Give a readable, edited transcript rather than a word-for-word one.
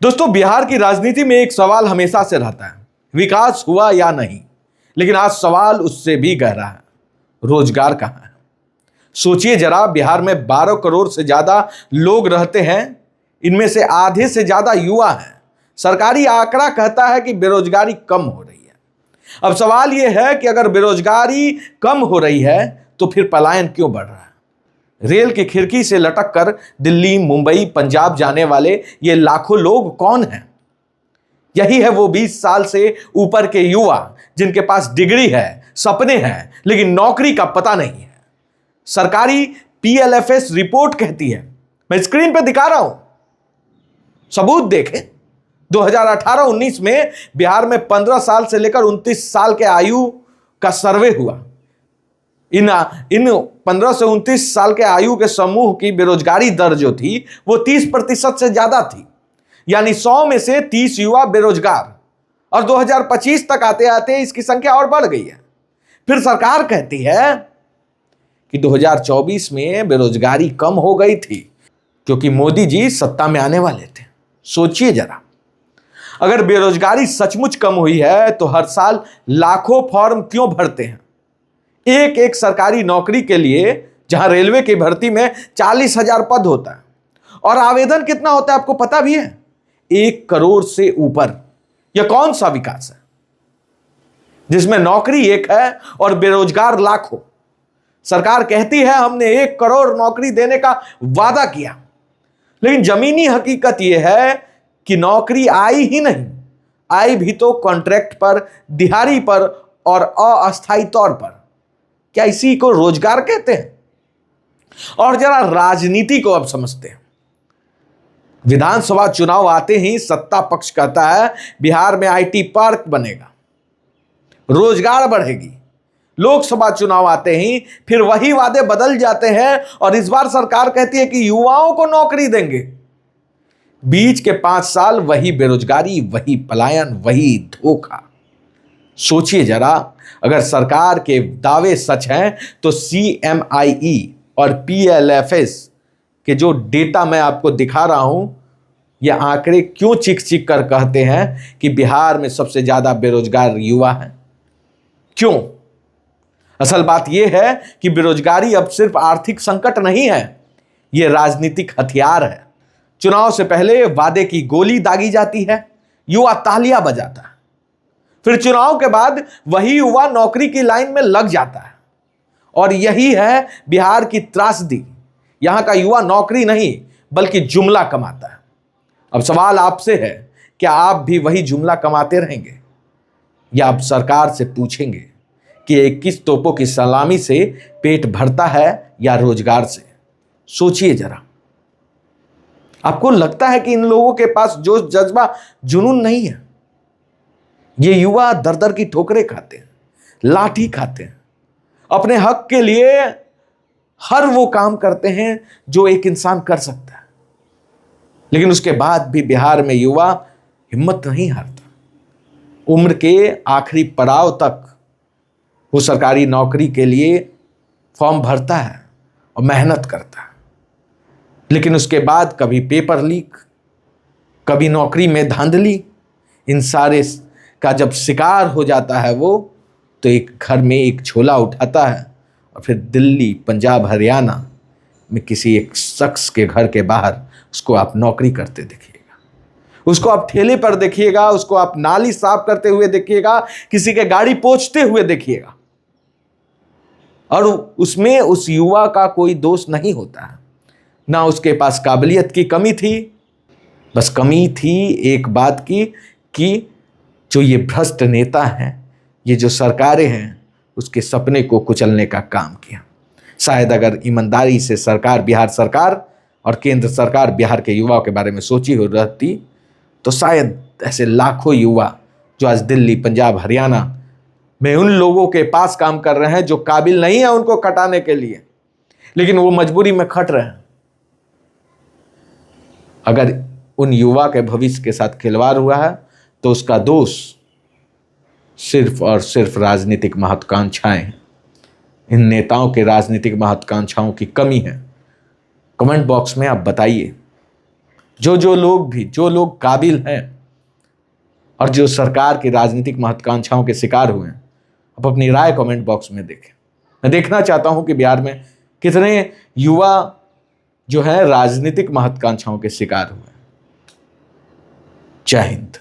दोस्तों, बिहार की राजनीति में एक सवाल हमेशा से रहता है, विकास हुआ या नहीं। लेकिन आज सवाल उससे भी गहरा है, रोजगार कहां है। सोचिए जरा, बिहार में 12 करोड़ से ज्यादा लोग रहते हैं, इनमें से आधे से ज्यादा युवा हैं। सरकारी आंकड़ा कहता है कि बेरोजगारी कम हो रही है। अब सवाल यह है कि अगर बेरोजगारी कम हो रही है तो फिर पलायन क्यों बढ़ रहा है। रेल की खिड़की से लटक कर दिल्ली, मुंबई, पंजाब जाने वाले ये लाखों लोग कौन हैं? यही है वो 20 साल से ऊपर के युवा जिनके पास डिग्री है, सपने हैं, लेकिन नौकरी का पता नहीं है। सरकारी PLFS रिपोर्ट कहती है, मैं स्क्रीन पे दिखा रहा हूं, सबूत देखें। 2018-19 में बिहार में 15 साल से लेकर 29 साल के आयु का सर्वे हुआ। इन 15 से 29 साल के आयु के समूह की बेरोजगारी दर जो थी वो 30% से ज्यादा थी, यानी 100 में से 30 युवा बेरोजगार। और 2025 तक आते आते इसकी संख्या और बढ़ गई है। फिर सरकार कहती है कि 2024 में बेरोजगारी कम हो गई थी क्योंकि मोदी जी सत्ता में आने वाले थे। सोचिए जरा, अगर बेरोजगारी सचमुच कम हुई है तो हर साल लाखों फॉर्म क्यों भरते हैं? एक एक सरकारी नौकरी के लिए, जहां रेलवे की भर्ती में 40,000 पद होता है और आवेदन कितना होता है आपको पता भी है? 1 करोड़ से ऊपर। यह कौन सा विकास है जिसमें नौकरी एक है और बेरोजगार लाखों? सरकार कहती है हमने 1 करोड़ नौकरी देने का वादा किया, लेकिन जमीनी हकीकत यह है कि नौकरी आई ही नहीं, आई भी तो कॉन्ट्रैक्ट पर, दिहाड़ी पर और अस्थायी तौर पर। क्या इसी को रोजगार कहते हैं? और जरा राजनीति को अब समझते हैं। विधानसभा चुनाव आते ही सत्ता पक्ष कहता है बिहार में IT पार्क बनेगा, रोजगार बढ़ेगी। लोकसभा चुनाव आते ही फिर वही वादे बदल जाते हैं और इस बार सरकार कहती है कि युवाओं को नौकरी देंगे। बीच के 5 साल वही बेरोजगारी, वही पलायन, वही धोखा। सोचिए जरा, अगर सरकार के दावे सच हैं तो CMIE और PLFS के जो डेटा मैं आपको दिखा रहा हूं, ये आंकड़े क्यों चिक चिक कर कहते हैं कि बिहार में सबसे ज्यादा बेरोजगार युवा हैं? क्यों? असल बात यह है कि बेरोजगारी अब सिर्फ आर्थिक संकट नहीं है, यह राजनीतिक हथियार है। चुनाव से पहले वादे की गोली दागी जाती है, युवा तालियां बजाता है। फिर चुनाव के बाद वही युवा नौकरी की लाइन में लग जाता है। और यही है बिहार की त्रासदी। यहां का युवा नौकरी नहीं बल्कि जुमला कमाता है। अब सवाल आपसे है, क्या आप भी वही जुमला कमाते रहेंगे या आप सरकार से पूछेंगे कि 21 तोपों की सलामी से पेट भरता है या रोजगार से? सोचिए जरा। आपको लगता है कि इन लोगों के पास जोश, जज्बा, जुनून नहीं है? ये युवा दर दर की ठोकरें खाते हैं, लाठी खाते हैं, अपने हक के लिए हर वो काम करते हैं जो एक इंसान कर सकता है। लेकिन उसके बाद भी बिहार में युवा हिम्मत नहीं हारता। उम्र के आखिरी पड़ाव तक वो सरकारी नौकरी के लिए फॉर्म भरता है और मेहनत करता है। लेकिन उसके बाद कभी पेपर लीक, कभी नौकरी में धांधली, इन सारे का जब शिकार हो जाता है वो, तो एक घर में एक झोला उठाता है और फिर दिल्ली, पंजाब, हरियाणा में किसी एक शख्स के घर के बाहर उसको आप नौकरी करते देखिएगा, उसको आप ठेले पर देखिएगा, उसको आप नाली साफ करते हुए देखिएगा, किसी के गाड़ी पोंछते हुए देखिएगा। और उसमें उस युवा का कोई दोष नहीं होता है, ना उसके पास काबिलियत की कमी थी, बस कमी थी एक बात की कि जो ये भ्रष्ट नेता हैं, ये जो सरकारें हैं, उसके सपने को कुचलने का काम किया। शायद अगर ईमानदारी से सरकार, बिहार सरकार और केंद्र सरकार बिहार के युवाओं के बारे में सोची हो रहती, तो शायद ऐसे लाखों युवा जो आज दिल्ली, पंजाब, हरियाणा में उन लोगों के पास काम कर रहे हैं जो काबिल नहीं है उनको खटाने के लिए, लेकिन वो मजबूरी में खट रहे हैं। अगर उन युवा के भविष्य के साथ खिलवाड़ हुआ है तो उसका दोष सिर्फ और सिर्फ राजनीतिक महत्वाकांक्षाएं हैं। इन नेताओं के राजनीतिक महत्वाकांक्षाओं की कमी है। कमेंट बॉक्स में आप बताइए जो लोग काबिल हैं और जो सरकार की राजनीतिक महत्वाकांक्षाओं के शिकार हुए हैं, आप अपनी राय कमेंट बॉक्स में देखें। मैं देखना चाहता हूं कि बिहार में कितने युवा जो है राजनीतिक महत्वाकांक्षाओं के शिकार हुए। जय हिंद।